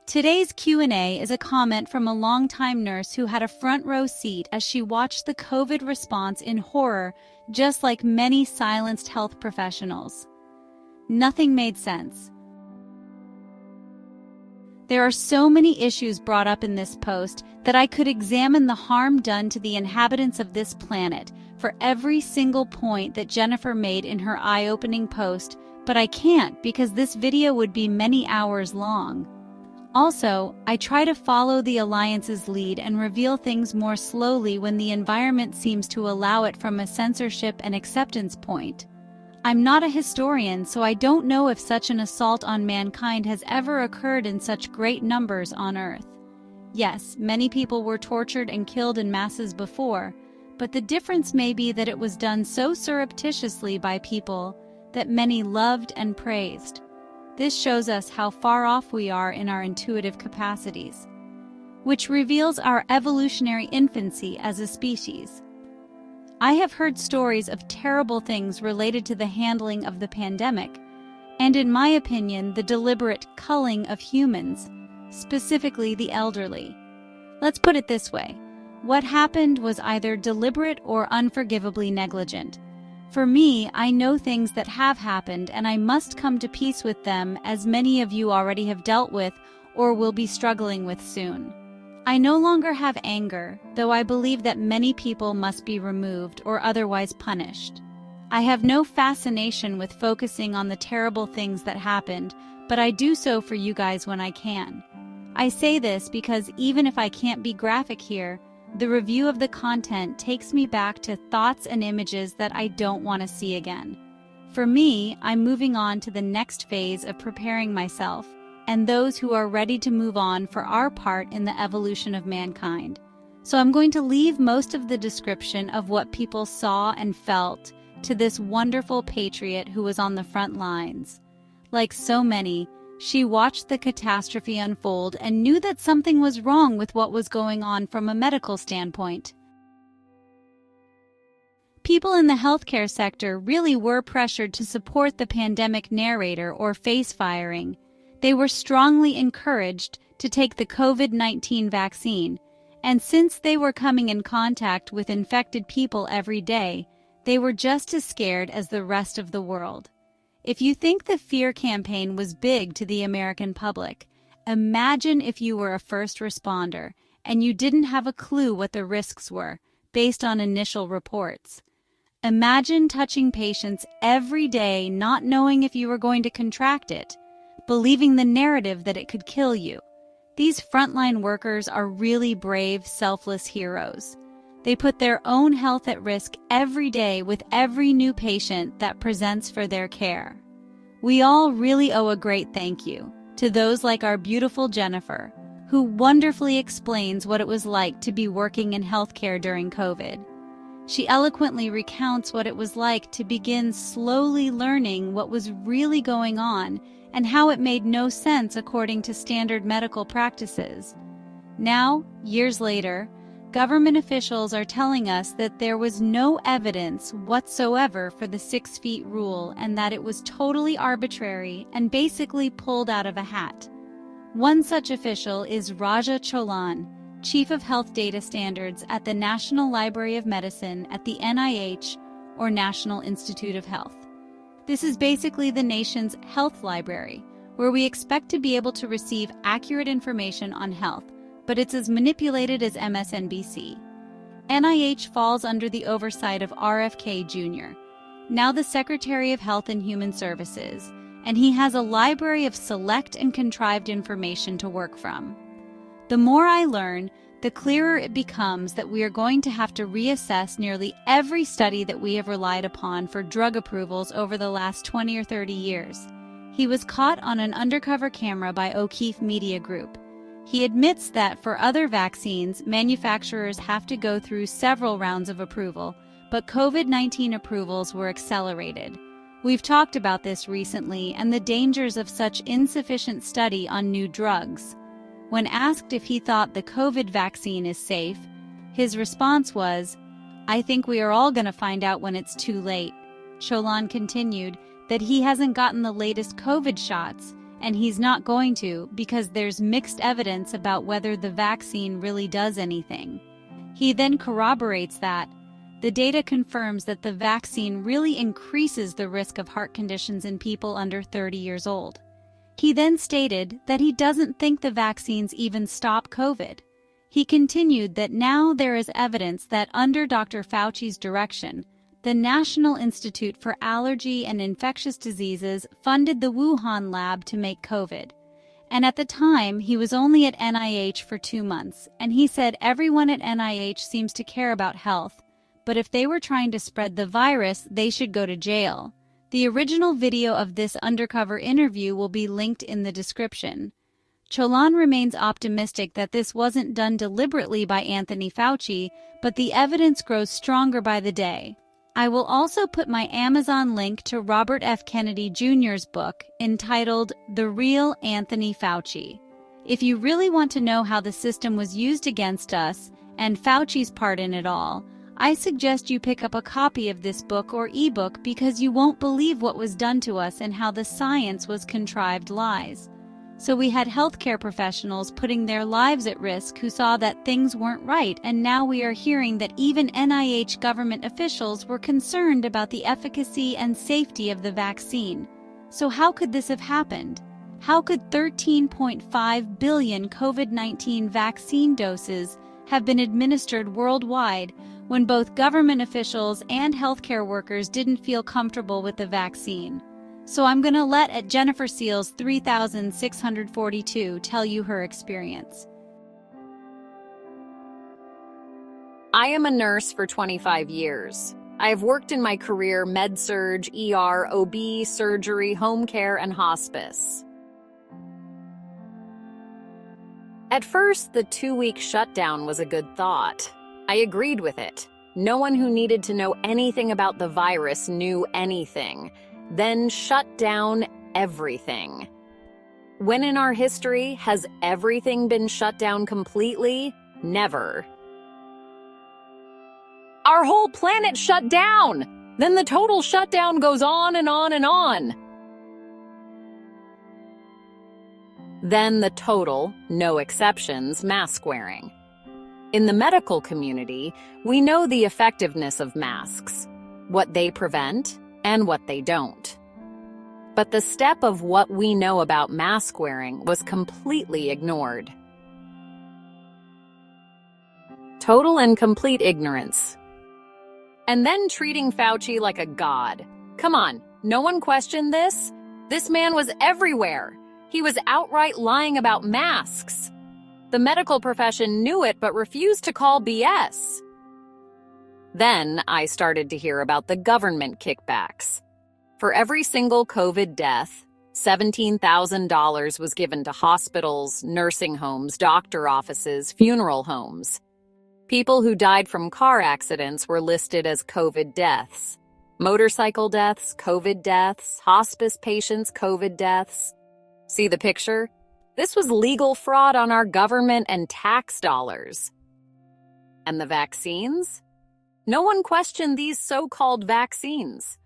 Today's Q&A is a comment from a longtime nurse who had a front row seat as she watched the COVID response in horror, just like many silenced health professionals. Nothing made sense. There are so many issues brought up in this post that I could examine the harm done to the inhabitants of this planet for every single point that Jennifer made in her eye-opening post, but I can't because this video would be many hours long. Also, I try to follow the Alliance's lead and reveal things more slowly when the environment seems to allow it from a censorship and acceptance point. I'm not a historian, so I don't know if such an assault on mankind has ever occurred in such great numbers on Earth. Yes, many people were tortured and killed in masses before, but the difference may be that it was done so surreptitiously by people that many loved and praised. This shows us how far off we are in our intuitive capacities, which reveals our evolutionary infancy as a species. I have heard stories of terrible things related to the handling of the pandemic, and in my opinion, the deliberate culling of humans, specifically the elderly. Let's put it this way. What happened was either deliberate or unforgivably negligent. For me, I know things that have happened and I must come to peace with them, as many of you already have dealt with or will be struggling with soon. I no longer have anger, though I believe that many people must be removed or otherwise punished. I have no fascination with focusing on the terrible things that happened, but I do so for you guys when I can. I say this because even if I can't be graphic here, the review of the content takes me back to thoughts and images that I don't want to see again. For me, I'm moving on to the next phase of preparing myself and those who are ready to move on for our part in the evolution of mankind. So I'm going to leave most of the description of what people saw and felt to this wonderful patriot who was on the front lines. Like so many, she watched the catastrophe unfold and knew that something was wrong with what was going on from a medical standpoint. People in the healthcare sector really were pressured to support the pandemic narrator or face firing. They were strongly encouraged to take the COVID-19 vaccine, and since they were coming in contact with infected people every day, they were just as scared as the rest of the world. If you think the fear campaign was big to the American public, imagine if you were a first responder and you didn't have a clue what the risks were, based on initial reports. Imagine touching patients every day not knowing if you were going to contract it, believing the narrative that it could kill you. These frontline workers are really brave, selfless heroes. They put their own health at risk every day with every new patient that presents for their care. We all really owe a great thank you to those like our beautiful Jennifer, who wonderfully explains what it was like to be working in healthcare during COVID. She eloquently recounts what it was like to begin slowly learning what was really going on and how it made no sense according to standard medical practices. Now, years later, government officials are telling us that there was no evidence whatsoever for the 6 feet rule and that it was totally arbitrary and basically pulled out of a hat. One such official is Raja Cholan, Chief of Health Data Standards at the National Library of Medicine at the NIH, or National Institute of Health. This is basically the nation's health library, where we expect to be able to receive accurate information on health, but it's as manipulated as MSNBC. NIH falls under the oversight of RFK Jr., now the Secretary of Health and Human Services, and he has a library of select and contrived information to work from. The more I learn, the clearer it becomes that we are going to have to reassess nearly every study that we have relied upon for drug approvals over the last 20 or 30 years. He was caught on an undercover camera by O'Keefe Media Group. He admits that for other vaccines, manufacturers have to go through several rounds of approval, but COVID-19 approvals were accelerated. We've talked about this recently and the dangers of such insufficient study on new drugs. When asked if he thought the COVID vaccine is safe, his response was, "I think we are all going to find out when it's too late." Cholan continued that he hasn't gotten the latest COVID shots, and he's not going to because there's mixed evidence about whether the vaccine really does anything. He then corroborates that the data confirms that the vaccine really increases the risk of heart conditions in people under 30 years old. He then stated that he doesn't think the vaccines even stop COVID. He continued that now there is evidence that under Dr. Fauci's direction, the National Institute for Allergy and Infectious Diseases funded the Wuhan lab to make COVID. And at the time, he was only at NIH for 2 months, and he said everyone at NIH seems to care about health, but if they were trying to spread the virus, they should go to jail. The original video of this undercover interview will be linked in the description. Cholan remains optimistic that this wasn't done deliberately by Anthony Fauci, but the evidence grows stronger by the day. I will also put my Amazon link to Robert F. Kennedy Jr.'s book entitled The Real Anthony Fauci. If you really want to know how the system was used against us and Fauci's part in it all, I suggest you pick up a copy of this book or ebook because you won't believe what was done to us and how the science was contrived lies. So we had healthcare professionals putting their lives at risk who saw that things weren't right, and now we are hearing that even NIH government officials were concerned about the efficacy and safety of the vaccine. So how could this have happened? How could 13.5 billion COVID-19 vaccine doses have been administered worldwide when both government officials and healthcare workers didn't feel comfortable with the vaccine? So I'm going to let at Jennifer Seals 3642 tell you her experience. I am a nurse for 25 years. I have worked in my career med-surg, ER, OB, surgery, home care, and hospice. At first, the 2-week shutdown was a good thought. I agreed with it. No one who needed to know anything about the virus knew anything. Then shut down everything. When in our history has everything been shut down completely? Never. Our whole planet shut down! Then the total shutdown goes on and on and on. Then the total, no exceptions, mask wearing. In the medical community, we know the effectiveness of masks, what they prevent, and what they don't. But the step of what we know about mask wearing was completely ignored. Total and complete ignorance. And then treating Fauci like a god. Come on, no one questioned this? This man was everywhere. He was outright lying about masks. The medical profession knew it but refused to call BS. Then I started to hear about the government kickbacks. For every single COVID death, $17,000 was given to hospitals, nursing homes, doctor offices, funeral homes. People who died from car accidents were listed as COVID deaths. Motorcycle deaths, COVID deaths, hospice patients, COVID deaths. See the picture? This was legal fraud on our government and tax dollars. And the vaccines? No one questioned these so-called vaccines.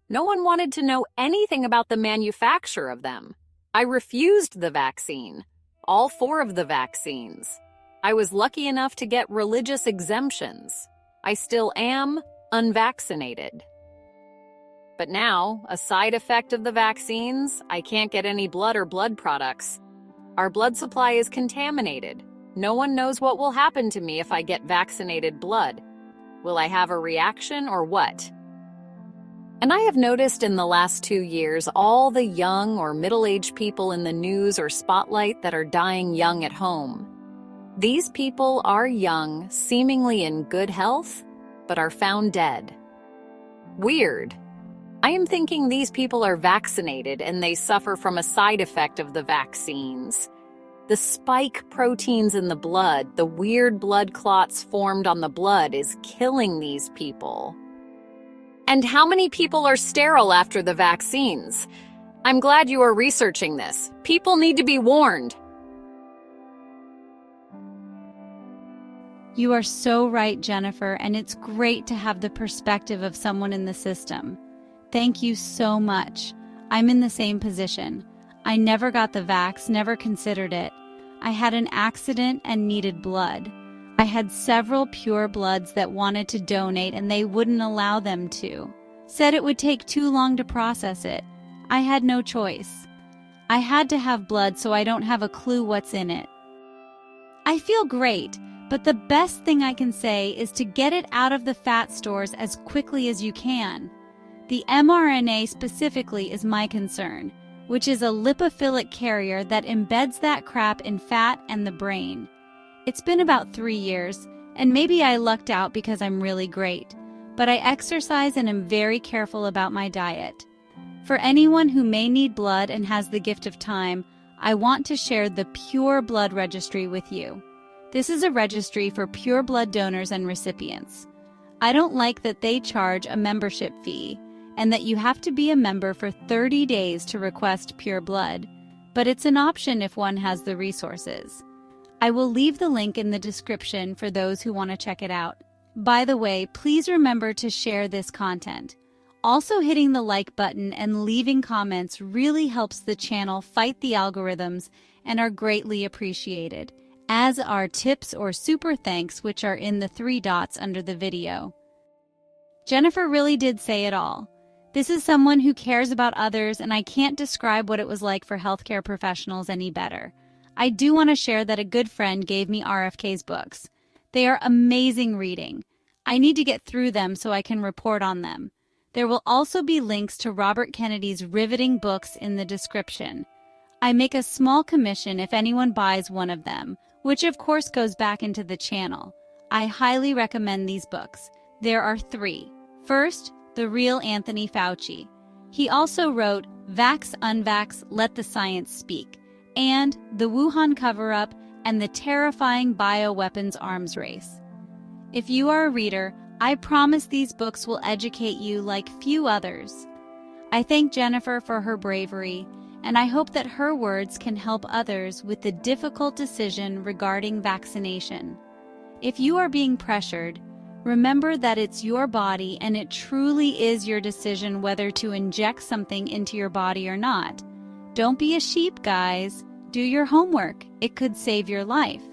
No one wanted to know anything about the manufacture of them. I refused the vaccine, all 4 of the vaccines. I was lucky enough to get religious exemptions. I still am unvaccinated. But now, a side effect of the vaccines, I can't get any blood or blood products. Our blood supply is contaminated. No one knows what will happen to me if I get vaccinated blood. Will I have a reaction or what? And I have noticed in the last 2 years all the young or middle-aged people in the news or spotlight that are dying young at home. These people are young, seemingly in good health, but are found dead. Weird. I am thinking these people are vaccinated and they suffer from a side effect of the vaccines. The spike proteins in the blood, the weird blood clots formed on the blood, is killing these people. And how many people are sterile after the vaccines? I'm glad you are researching this. People need to be warned. You are so right, Jennifer, and it's great to have the perspective of someone in the system. Thank you so much. I'm in the same position. I never got the vax, never considered it. I had an accident and needed blood. I had several pure bloods that wanted to donate and they wouldn't allow them to. Said it would take too long to process it. I had no choice. I had to have blood, so I don't have a clue what's in it. I feel great, but the best thing I can say is to get it out of the fat stores as quickly as you can. The mRNA specifically is my concern, which is a lipophilic carrier that embeds that crap in fat and the brain. It's been about 3 years, and maybe I lucked out because I'm really great, but I exercise and am very careful about my diet. For anyone who may need blood and has the gift of time, I want to share the Pure Blood Registry with you. This is a registry for pure blood donors and recipients. I don't like that they charge a membership fee and that you have to be a member for 30 days to request pure blood, but it's an option if one has the resources. I will leave the link in the description for those who want to check it out. By the way, please remember to share this content. Also, hitting the like button and leaving comments really helps the channel fight the algorithms and are greatly appreciated, as are tips or super thanks, which are in the 3 dots under the video. Jennifer really did say it all. This is someone who cares about others, and I can't describe what it was like for healthcare professionals any better. I do want to share that a good friend gave me RFK's books. They are amazing reading. I need to get through them so I can report on them. There will also be links to Robert Kennedy's riveting books in the description. I make a small commission if anyone buys one of them, which of course goes back into the channel. I highly recommend these books. There are 3. First, The Real Anthony Fauci. He also wrote Vax-Unvax, Let the Science Speak, and The Wuhan Cover-Up and the Terrifying Bioweapons Arms Race. If you are a reader, I promise these books will educate you like few others. I thank Jennifer for her bravery, and I hope that her words can help others with the difficult decision regarding vaccination. If you are being pressured, remember that it's your body and it truly is your decision whether to inject something into your body or not. Don't be a sheep, guys. Do your homework. It could save your life.